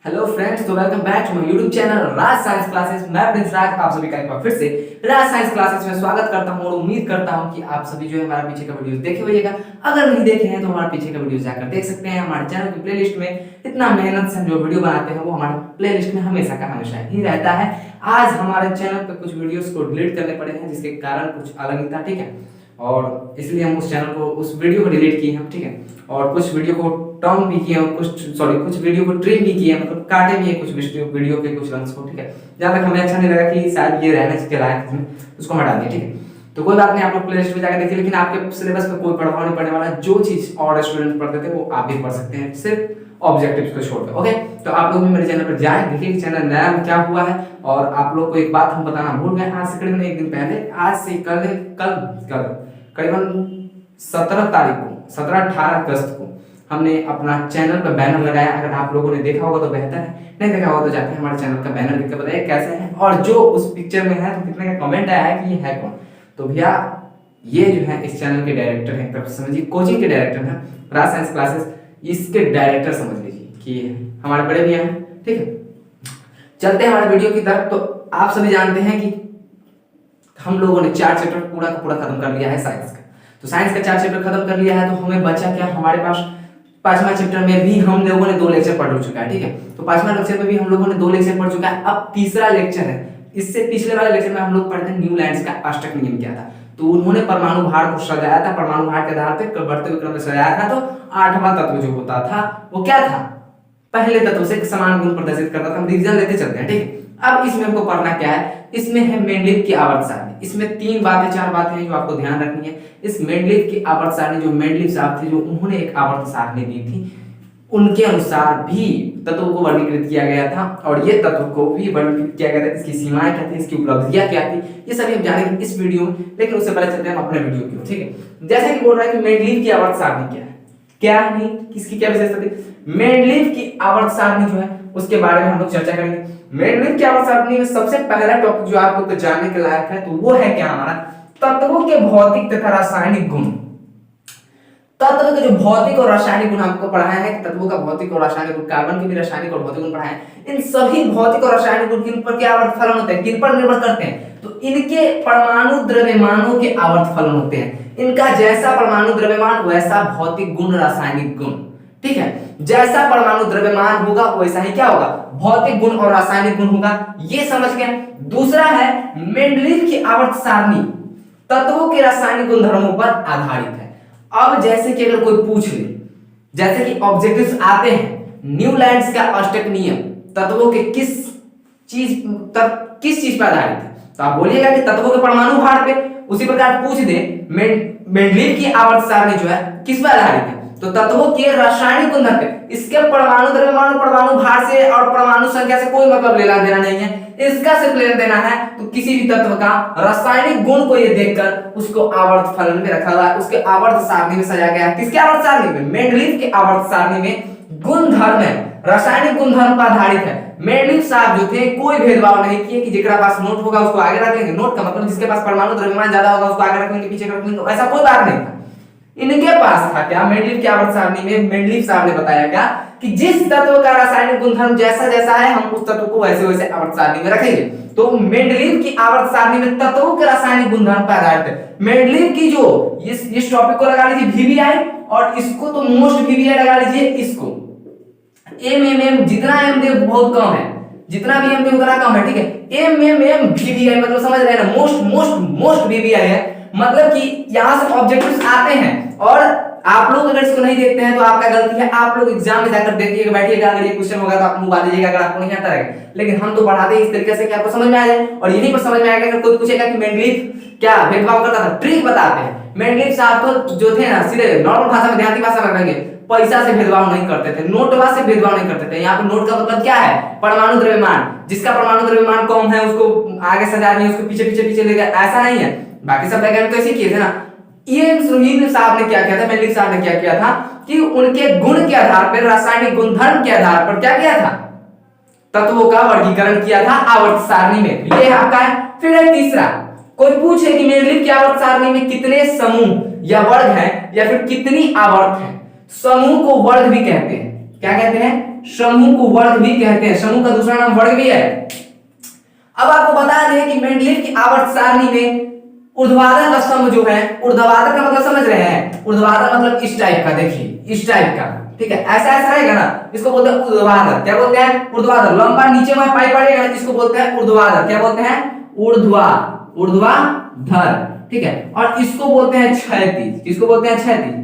Hello friends, तो welcome back to my YouTube channel Raj science classes. मैं Prince Raj आप सभी का एक बार फिर से राज साइंस क्लासेस में स्वागत करता हूं और उम्मीद करता हूं कि आप सभी जो है हमारा पीछे का वीडियो देखे होइएगा। अगर नहीं देखे हैं तो हमारे पीछे का वीडियो जाकर देख सकते हैं। हमारे चैनल की प्लेलिस्ट में इतना मेहनत से हम जो वीडियो बनाते हैं वो हमारे प्लेलिस्ट में हमेशा का हमेशा ही रहता है। आज हमारे चैनल पे कुछ वीडियोस को डिलीट करने पड़े हैं जिसके कारण कुछ अलग ही था, ठीक है, और इसलिए हम उस चैनल को उस वीडियो को डिलीट किए हैं, ठीक है, और कुछ वीडियो को टर्न भी किए हैं, कुछ वीडियो को ट्रिम भी किए हैं, मतलब काटे भी हैं कुछ वीडियो के कुछ रंग्स को, ठीक है। जहां तक हमें अच्छा नहीं लगा कि शायद ये रहने के लायक है उसको हटा दिया, ठीक है। तो कोई बात नहीं, आप लोग प्लेलिस्ट में जाकर देखिए, लेकिन आपके सिलेबस पे कोई प्रभाव नहीं पड़ने वाला। जो चीज और स्टूडेंट पढ़ते थे वो आप भी पढ़ सकते हैं, सिर्फ ऑब्जेक्टिव्स को छोड़कर, ओके। तो आप लोग भी मेरे चैनल पर जाएं, देखिए कि चैनल नया में क्या हुआ है। और आप लोग को एक बात हम बताना भूल गए, आज से करीबन एक दिन पहले, आज से कल करीबन 17-18 अगस्त को हमने अपना चैनल पर बैनर लगाया। अगर आप लोगों ने देखा होगा तो बेहतर है, नहीं देखा होगा तो जाके हमारे चैनल का बैनर देख कर बताइए कैसा है, और जो उस पिक्चर में है तो कितने का कमेंट आया है कि ये है कौन। तो भैया ये जो है इस चैनल के डायरेक्टर हैं, तब समझिए कोचिंग के डायरेक्टर हैं, राज साइंस क्लासेस, इसके डायरेक्टर समझ लीजिए कि हमारे बड़े भैया हैं, ठीक है। चलते हैं हमारे वीडियो की तरफ। तो आप सभी जानते हैं कि हम लोगों ने 4 चैप्टर पूरा का पूरा खत्म कर लिया है साइंस का। तो साइंस का 4 चैप्टर खत्म कर लिया है, तो हमें बचा क्या, हमारे पास 5वां चैप्टर में भी हम लोगों ने 2 लेक्चर पढ़ चुका है, ठीक है। तो 5वां लेक्चर में भी हम लोगों ने 2 लेक्चर पढ़ चुका है। अब तीसरा लेक्चर है। इससे पिछले वाले लेक्चर में हम लोग पढ़ते न्यूलैंड्स का अष्टक नियम क्या था। तो उन्होंने परमाणु भार को सजाया था, परमाणु भार के आधार पर बढ़ते हुए क्रम में सजाया था। तो 8वां तत्व जो होता था वो क्या था, पहले तत्व से समान गुण प्रदर्शित करता था। हम रिवीजन लेते चलते हैं, ठीक है। अब इसमें हमको पढ़ना क्या है, इसमें है मेंडलीव की आवर्त सारणी। इसमें 4 बातें हैं जो आपको ध्यान रखनी है। इस मेंडलीव की आवर्त सारणी, जो मेंडलीव साहब थे जो उन्होंने एक आवर्त सारणी दी थी, उनके अनुसार भी तत्वों को वर्गीकृत किया गया था, और ये तत्व को भी वर्गीकृत किया गया था। इसकी सीमाएं क्या थी, इसकी उपलब्धियां क्या थी, ये सभी हम जानेंगे इस वीडियो में। लेकिन उससे पहले चलते हैं हम अपने वीडियो की, ठीक है। जैसे कि बोल रहा है कि मेंडलीव की आवर्त सारणी क्या है नहीं, किसकी क्या विशेषता थी। मेंडलीव की आवर्त सारणी जो है उसके बारे में हम लोग चर्चा करेंगे। मेंडलीव की आवर्त सारणी में सबसे पहला टॉपिक जो आप लोग को जानने के लायक है तो वो है क्या, हमारा तत्वों के भौतिक तथा रासायनिक गुण। तत्व के जो भौतिक और रासायनिक गुण हमको पढ़ाया है, तत्वों का भौतिक और रासायनिक गुण, कार्बन के भी रासायनिक और भौतिक गुण पढ़ाए हैं। इन सभी भौतिक और रासायनिक गुण किन पर क्या आवर्त फलन होते हैं, किन पर निर्भर करते हैं, तो इनके परमाणु द्रव्यमानों के आवर्त फलन होते हैं। इनका जैसा परमाणु द्रव्यमान वैसा भौतिक गुण रासायनिक गुण, ठीक है। जैसा परमाणु द्रव्यमान होगा वैसा ही क्या होगा, भौतिक गुण और रासायनिक गुण होगा। ये समझ गए। दूसरा है मेंडलीव की आवर्त सारणी तत्वों के रासायनिक गुणधर्मों पर आधारित है। अब जैसे कि अगर कोई पूछ ले, जैसे कि ऑब्जेक्टिव्स आते हैं, न्यूलैंड्स का अष्टक नियम तत्वों के किस चीज पर आधारित है, तो आप बोलिएगा कि तत्वों के परमाणु भार पे। उसी प्रकार पूछ दे मेंडलीव की आवर्त सारणी जो है किस पर आधारित है, तो तत्वों के रासायनिक गुणधर्म पे। इसके परमाणु द्रव्यमान, परमाणु भार से और परमाणु संख्या से कोई मतलब लेना देना नहीं है। इसका सिर्फ लेना देना है तो किसी भी तत्व का रासायनिक गुण को ये देखकर उसको आवर्त फलन में रखा हुआ है, उसके आवर्त सारणी में सजाया गया है। किसके आवर्त सारणी में, मेंडलीव के आवर्त सारणी में गुणधर्म है, रासायनिक गुणधर्म पर आधारित है। मेंडलीव साहब जो थे कोई भेदभाव नहीं किए कि जिसके पास नोट होगा उसको आगे रख लेंगे, नोट का मतलब जिसके पास परमाणु द्रव्यमान ज्यादा होगा उसको आगे रख लेंगे, पीछे रख लेंगे, ऐसा कोई बात नहीं था। इनके पास था क्या, मेंडलीव की आवर्त सारणी में मेंडलीव साहब ने बताया क्या कि जिस तत्व का रासायनिक गुणधर्म जैसा जैसा है हम उस तत्व को वैसे वैसे आवर्त सारणी में रखेंगे। तो मेंडलीव की आवर्त सारणी में तत्वों के रासायनिक गुणधर्म पर आधारित है। मेंडलीव की जो इस टॉपिक को लगा लीजिए वीवीआई, और इसको तो मोस्ट वीवीआई लगा लीजिए, इसको एमएमएम, जितना एम दे बहुत कम है, जितना भी एम दे उतना कम है, ठीक है। एमएमएम वीवीआई मतलब समझ रहे हैं ना, मोस्ट वीवीआई है। मतलब कि यहां से ऑब्जेक्टिव्स आते हैं, और आप लोग अगर इसको नहीं देखते हैं तो आपका गलती है। आप लोग एग्जाम में जाकर देखिएगा, बैठिएगा, अगर ये क्वेश्चन होगा तो आप मुंह बांध लीजिएगा अगर आपको नहीं आता रहेगा। लेकिन हम तो पढ़ाते हैं इस तरीके से कि आपको समझ में आ जाए, और यहीं पर समझ में आएगा। अगर कोई पूछेगा कि मेंडलीव क्या भेदभाव करता था, ट्रिक बताते हैं। मेंडलीव साहब तो जो थे ना सीधे नॉर्मल भाषा में, देहाती भाषा में कहेंगे, पैसा से भेदभाव नहीं करते थे, नोटवा से भेदभाव नहीं करते थे। यहाँ पे नोट का मतलब क्या है, परमाणु द्रव्यमान। जिसका परमाणु द्रव्यमान कम है उसको आगे सजा दिए, उसको पीछे ले गए, ऐसा नहीं है। बाकी सब वैज्ञानिक तो ऐसे किए थे ना। ये साहब ने क्या किया था, मेंडलीव साहब ने क्या किया था कि उनके गुण के आधार पर, रासायनिक गुणधर्म के आधार पर क्या किया था, तत्वों का वर्गीकरण किया था आवर्त सारणी में। ये आपका है। फिर है तीसरा, कोई पूछे कि मेंडलीव की आवर्त सारणी में कितने समूह या वर्ग हैं, या फिर कितनी आवर्त है। समूह को वर्ग भी कहते हैं, क्या कहते हैं, समूह को वर्ग भी कहते हैं, समूह का दूसरा नाम वर्ग भी है। अब आपको बता दें कि मेंडलीव की आवर्त सारणी में ऊर्ध्वाधर स्तंभ जो है, ऊर्ध्वाधर का मतलब समझ रहे हैं, ऊर्ध्वाधर मतलब इस टाइप का, देखिए इस टाइप का, ठीक है, ऐसा ऐसा रहेगा ना, इसको बोलते हैं ऊर्ध्वाधर। क्या बोलते हैं, ऊर्ध्वाधर। लंबा नीचे में पाई पड़ेगा, इसको बोलते हैं ऊर्ध्वाधर। क्या बोलते हैं, ऊर्ध्वाधर, ठीक है। और इसको बोलते हैं क्षैतिज। किसको बोलते हैं, क्षैतिज,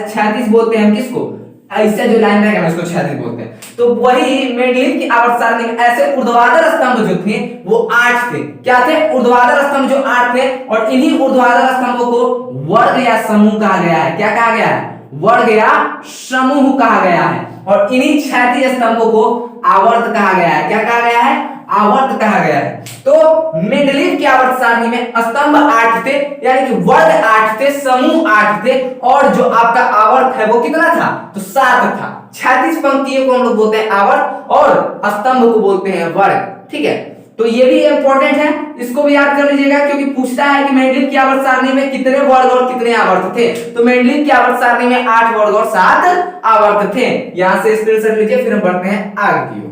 क्षैतिज बोलते हैं किसको, ऐसा जो लाइन रहेगा उसको क्षैतिज बोलते हैं। तो वही मेंडलीव की आवर्त सारणी में ऐसे ऊर्ध्वाधर स्तंभ जो थे वो 8 थे। क्या थे, ऊर्ध्वाधर स्तंभ जो 8 थे, और इन्हीं ऊर्ध्वाधर स्तंभों को वर्ग या समूह कहा गया है। क्या कहा गया है, वर्ग या समूह कहा गया है। और इन्हीं क्षैतिज स्तंभों को आवर्त कहा गया है। क्या कहा गया है, आवर्त कहा गया है। तो मेंडलीव की आवर्त सारणी में स्तंभ 8 थे, यानी कि वर्ग 8 थे, समूह 8 थे, और जो आपका आवर्त है वो कितना था, तो 7 था। क्षैतिज पंक्तियों को हम लोग बोलते हैं आवर्त, और स्तंभ को बोलते हैं वर्ग, ठीक है। तो ये भी इंपॉर्टेंट है, इसको भी याद कर लीजिएगा, क्योंकि पूछता है कि मेंडलीव की आवर्त सारणी में कितने वर्ग और कितने आवर्त थे। तो मेंडलीव की आवर्त सारणी में 8 वर्ग और 7 आवर्त थे। यहां से स्क्रीनशॉट लीजिए, फिर हम बढ़ते हैं आगे की ओर।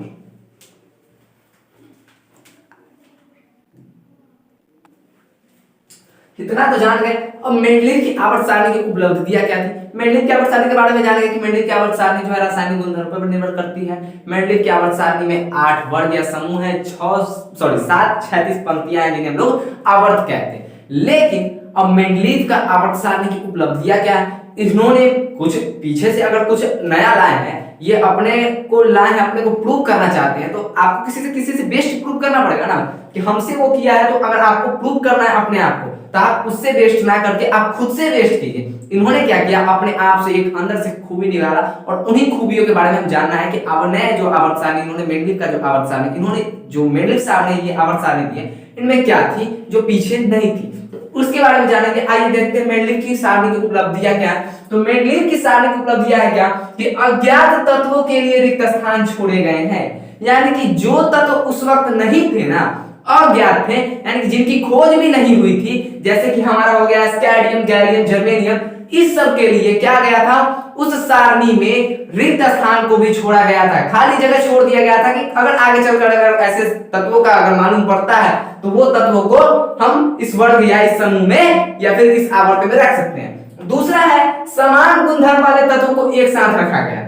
इतना तो जान गए। अब मेंडलीव की आवर्त सारणी की उपलब्धियां क्या थी। मेंडलीव की आवर्त सारणी के बारे में जान गए कि मेंडलीव की आवर्त सारणी जो है रासायनिक गुणधर्म पर निर्भर करती है। मेंडलीव की आवर्त सारणी में 8 वर्ग या समूह है, 7 क्षैतिज पंक्तियां हैं जिन्हें हम लोग आवर्त कहते हैं। लेकिन अब मेंडलीव का आवर्त सारणी की उपलब्धियां क्या है, इन्होंने कुछ पीछे से अगर कुछ नया लाए हैं, ये अपने को लाए हैं, अपने को प्रूव करना चाहते हैं, तो आपको किसी से बेस्ट प्रूव करना पड़ेगा ना, कि हमसे वो किया है, तो अगर आपको प्रूव करना है अपने आप को, तो आप उससे वेस्ट ना करके आप खुद से वेस्ट कीजिए। इन्होंने क्या किया, अपने आप से एक अंदर से खूबी निकाला, और उन्हीं खूबियों के बारे में हम जानना है कि अब नए जो आवर्त सारणी, इन्होंने मेंडलीव का जो आवर्त सारणी, इन्होंने जो मेंडलीव सारणी ये आवर्त सारणी दी है, इनमें क्या थी जो पीछे नहीं थी, उसके बारे में जानेंगे। आइए देखते हैं मेंडलीव की सारणी की उपलब्धियां क्या है। तो मेंडलीव की सारणी की उपलब्धियां है क्या, कि अज्ञात तत्वों के लिए रिक्त स्थान छोड़े गए हैं, यानी कि जो तत्व उस वक्त नहीं थे ना, अज्ञात थे, यानी कि जिनकी खोज भी नहीं हुई थी, जैसे कि हमारा हो गया स्कैंडियम, गैलियम, जर्मेनियम, इस सब के लिए क्या गया था, उस सारणी में रिक्त स्थान को भी छोड़ा गया था, खाली जगह छोड़ दिया गया था, कि अगर आगे चलकर अगर ऐसे तत्वों का अगर मालूम पड़ता है, तो वो तत्वों को हम इस वर्ग या इस समूह में या फिर इस आवर्त में रख सकते हैं। दूसरा है समान गुणधर्म वाले तत्वों को एक साथ रखा गया।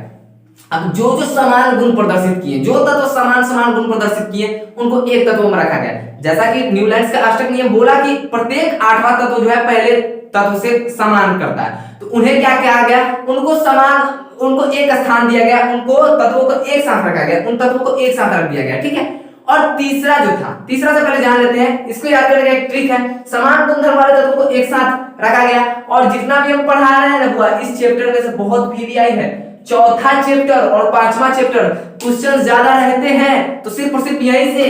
अब जो समान गुण प्रदर्शित किए, जो तत्व समान गुण प्रदर्शित किए, उनको एक तत्व में रखा गया। जैसा कि न्यूलैंड्स का अष्टक नियम बोला कि प्रत्येक 8वां तत्व जो है पहले तत्व से समान करता है, तो उन्हें क्या कहा गया, उनको एक स्थान दिया गया, उनको तत्वों को एक साथ रखा गया, उन तत्वों को एक साथ रख दिया गया, ठीक है। और तीसरा से पहले जान लेते हैं, इसको याद करने का एक ट्रिक है, समान गुणधर्म वाले तत्वों को एक साथ रखा गया। और जितना भी हम पढ़ा रहे हैं ना, इस चैप्टर में से बहुत वीवीआई है, चौथा चैप्टर और 5वां चैप्टर क्वेश्चन ज्यादा रहते हैं, तो सिर्फ और सिर्फ यहीं से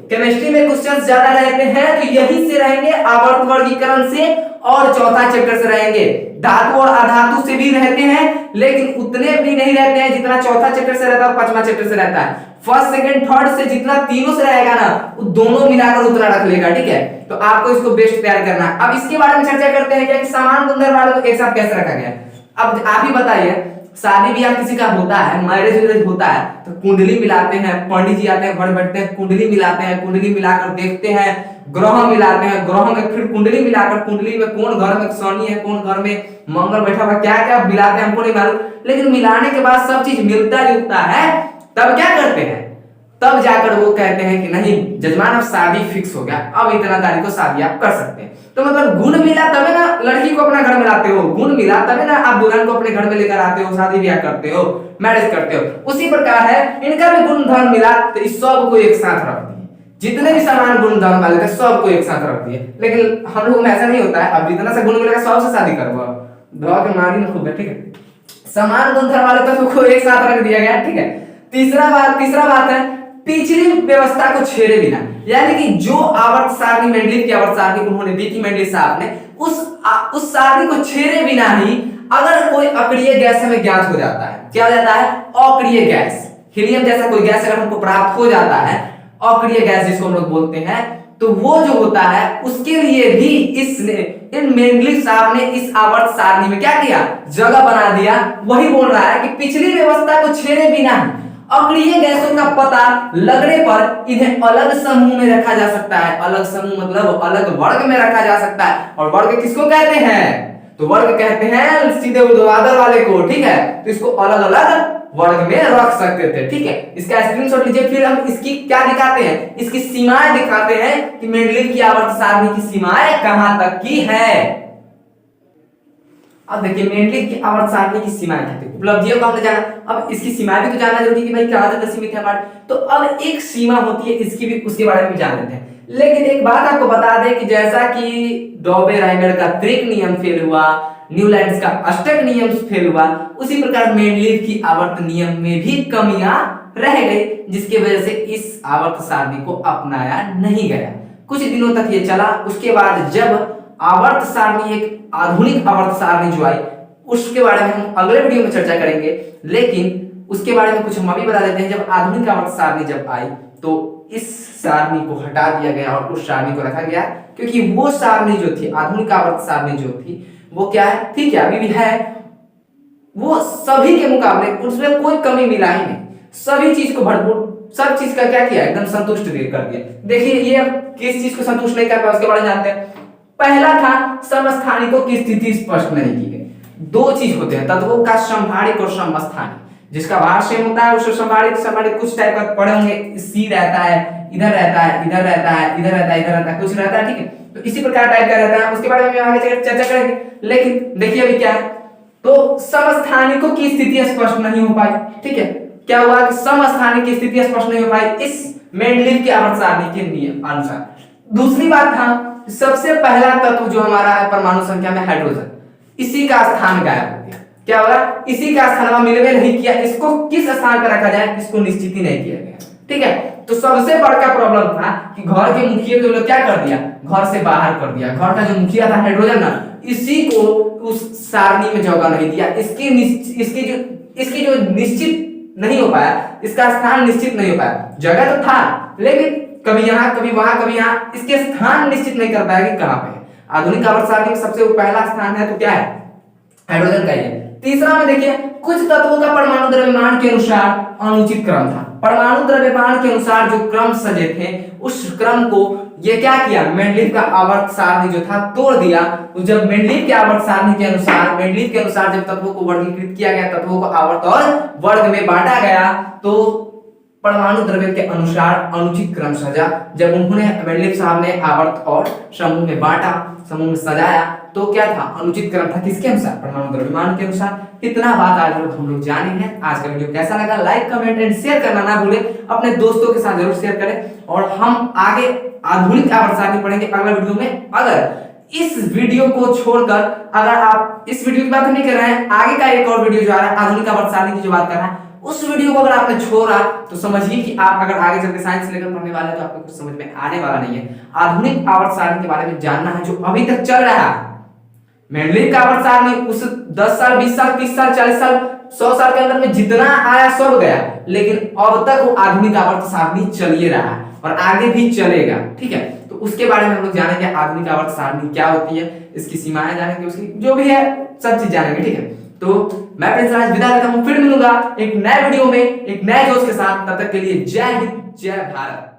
केमिस्ट्री में क्वेश्चन ज्यादा रहते हैं, तो यहीं से रहेंगे, आवर्त वर्गीकरण से, और चौथा चैप्टर से रहेंगे। धातु और अधातु से भी रहते हैं, लेकिन उतने भी नहीं रहते हैं जितना चौथा चैप्टर से रहता है और 5वां चैप्टर से रहता है। फर्स्ट सेकंड थर्ड से जितना तीनों से रहेगा ना, वो दोनों मिलाकर उतना रख लेगा, ठीक है। तो आपको इसको बेस्ट तैयार करना है। अब इसके बारे में चर्चा करते हैं कि समान गुणधर्म वाले को एक साथ कैसे रखा गया। अब आप ही बताइए, शादी ब्याह किसी का होता है, मैरिज होता है, तो कुंडली मिलाते हैं, पंडित जी आते हैं, घर बैठते हैं, कुंडली मिलाते हैं, कुंडली मिलाकर देखते हैं, ग्रह मिलाते हैं, ग्रह में फिर कुंडली मिलाकर, कुंडली में कौन घर में शनि है, कौन घर में मंगल बैठा हुआ, क्या क्या मिलाते हैं हमको नहीं मालूम, लेकिन मिलाने के बाद सब चीज मिलता जुलता है, तब क्या करते हैं, तब जाकर वो कहते हैं कि नहीं जजमान अब शादी फिक्स हो गया, अब इतना तारीख को शादी आप कर सकते हैं। तो मतलब गुण मिला तभी ना लड़की को अपना घर में लाते हो, गुण मिला तभी ना आप दुल्हन को अपने घर में लेकर आते हो, शादी ब्याह करते हो, मैरिज करते हो। उसी प्रकार है, इनका भी गुण धर्म मिला, तो इस सब को एक साथ रख दिए, जितने भी समान गुण धर्म वाले थे सबको एक साथ रख दिए। लेकिन हम लोग में ऐसा नहीं होता है, अब जितना सा गुण मिलेगा सबसे शादी करवाओ, दवा के मारी में खूब है, ठीक है। समान गुण धर्म वाले तो को एक साथ रख दिया गया, ठीक है। तीसरा बात है पिछली व्यवस्था को छेड़े बिना, यानी कि जो आवर्त सारणी मेंडलीव की आवर्त सारणी उन्होंने दी थी मेंडलीव साहब ने, उस सारणी को छेड़े बिना ही अगर कोई अक्रिय गैस हमें ज्ञात हो जाता है, क्या हो जाता है, अक्रिय गैस, हीलियम जैसा कोई गैस अगर हमको प्राप्त हो जाता है, अक्रिय गैस जिसको हम लोग बोलते हैं, तो वो जो होता है उसके लिए भी इन मेंडलीव साहब ने इस आवर्त सारणी में क्या किया, जगह बना दिया। वही बोल रहा है कि पिछली व्यवस्था को छेड़े बिना अक्रिय गैसों का पता लगने पर इन्हें अलग समूह में रखा जा सकता है। अलग समूह मतलब अलग वर्ग में रखा जा सकता है। और वर्ग किसको कहते हैं, तो वर्ग कहते हैं सीधे ऊर्ध्वाधर वाले को, ठीक है। तो इसको अलग अलग वर्ग में रख सकते थे, ठीक है। इसका स्क्रीनशॉट लीजिए। फिर हम इसकी क्या दिखाते हैं, इसकी सीमाएं दिखाते हैं कि मेंडलीव की आवर्त सारणी की सीमाएं कहां तक की है। अब देखिए मेंडलीव की आवर्त सारणी की सीमाएं क्या थी, उपलब्धियों को हमने जाना, अब इसकी सीमाएं भी तो जानना जरूरी है कि भाई कहां तक सीमित है हमारे। तो अब एक सीमा होती है इसकी भी, उसके बारे में भी जान लेते हैं। लेकिन एक बात आपको बता दें कि जैसा कि डॉबे-राइमंड का त्रिक नियम फेल हुआ, न्यूलैंड्स का अष्टक नियम फेल हुआ, उसी प्रकार मेंडलीव की आवर्त नियम में भी कमियां रह गई, जिसकी वजह से इस आवर्त सारणी को अपनाया नहीं गया। कुछ दिनों तक ये चला। उसके बाद जब आवर्त सारणी, एक आधुनिक आवर्त सारणी जो आई, उसके बारे में हम अगले वीडियो में चर्चा करेंगे। लेकिन उसके बारे में कुछ हम अभी बता देते हैं। जब आधुनिक आवर्त सारणी जब आई तो इस सारणी को हटा दिया गया और उस सारणी को रखा गया, क्योंकि वो सारणी जो थी, आधुनिक आवर्त सारणी जो थी, वो क्या है, ठीक है अभी भी है, वो सभी के मुकाबले उसमें कोई कमी मिला ही नहीं। सभी चीज को भरपूर, सब चीज का क्या किया, एकदम संतुष्ट कर दिया। देखिए ये किस चीज को संतुष्ट नहीं कर पाया उसके बारे में जानते हैं। पहला था समस्थानिकों की स्थिति स्पष्ट नहीं की गई। दो चीज होते हैं, तत्वों का समभारिक और समस्थानिक। जिसका भार सेम होता है उसको समभारिक, समभारिक कुछ टाइप का पढ़े होंगे, सी रहता है, इधर रहता है, इधर रहता है, इधर रहता है, इधर रहता है, कुछ रहता है, ठीक है। तो इसी प्रकार टाइप का रहता है, उसके बारे में आगे चर्चा करेंगे। लेकिन देखिए अभी क्या है, तो समस्थानिकों की स्थिति स्पष्ट नहीं हो पाई, ठीक है। क्या हुआ कि समस्थानिक की स्थिति स्पष्ट नहीं हो पाई इस मेंडलीव की आवर्त सारणी के नियम अनुसार। दूसरी बात था, सबसे पहला तत्व जो हमारा है परमाणु संख्या में हाइड्रोजन, इसी का स्थान गायब हो गया। क्या होगा, इसी का स्थान मिलवे नहीं किया। इसको किस स्थान पर रखा जाए इसको निश्चित ही नहीं किया गया, ठीक है। तो सबसे बड़ा प्रॉब्लम था कि घर के मुखिया को लोग क्या कर दिया, घर से बाहर कर दिया। घर का जो मुखिया था हाइड्रोजन ना, इसी को उस सारणी में जगह नहीं दिया। इसकी जो निश्चित नहीं हो पाया, इसका स्थान निश्चित नहीं हो पाया। जगह तो था लेकिन कभी यहाँ कभी वहां कभी यहाँ, इसके स्थान निश्चित नहीं कर पाया कि कहां पे है। आधुनिक आवर्त सारणी में सबसे पहला स्थान है तो क्या है, हाइड्रोजन का ही है। तीसरा में देखिए, कुछ तत्वों का परमाणु द्रव्यमान के अनुसार अनुचित क्रम था। परमाणु द्रव्यमान के अनुसार जो क्रम सजे थे, उस क्रम को ये क्या किया, मेंडलीव का आवर्त सारणी जो था तोड़ दिया। जब मेंडलीव के आवर्त सारणी के अनुसार, मेंडलीव के अनुसार जब तत्वों को वर्गीकृत किया गया, तत्वों को आवर्त और वर्ग में बांटा गया, तो परमाणु द्रव्य के अनुसार अनुचित क्रम सजा। जब उन्होंने मेंडलीव साहब ने आवर्त और समूह में बांटा, समूह में सजाया, तो क्या था, अनुचित क्रम था। किसके अनुसार, परमाणु द्रव्यमान के अनुसार। इतना बात आज हम लोग जाने हैं। आज का वीडियो कैसा लगा, लाइक कमेंट एंड शेयर करना ना भूलें। अपने दोस्तों के साथ जरूर शेयर करें। और हम आगे आधुनिक आवर्त सारणी पढ़ेंगे अगले वीडियो में। अगर इस वीडियो को छोड़कर, अगर आप इस वीडियो की बात नहीं कर रहे हैं, आगे का एक और वीडियो जो आ रहा है आधुनिक आवर्त सारणी की जो बात कर रहा है, उस वीडियो को अगर आपने छोड़ा तो समझिए कि आप अगर आगे चलकर साइंस लेकर पढ़ने वाले हैं तो आपको कुछ समझ में आने वाला नहीं है। आधुनिक आवर्त सारणी के बारे में जानना है जो अभी तक चल रहा है। मेंडलीव का आवर्त सारणी उस 10 साल 20 साल 30 साल 40 साल 100 साल के अंदर में जितना आया सब गया, लेकिन अब तक वो आधुनिक आवर्त सारणी चल ही रहा है और आगे भी चलेगा, ठीक है। तो उसके बारे में हम लोग जानेंगे, आधुनिक आवर्त सारणी क्या होती है, इसकी सीमाएं जानेंगे, उसकी जो भी है सब चीज जानेंगे, ठीक है। तो मैं प्रिंस राज विदा लेता हूं, फिर मिलूंगा एक नए वीडियो में एक नए जोश के साथ। तब तक के लिए जय हिंद, जय भारत।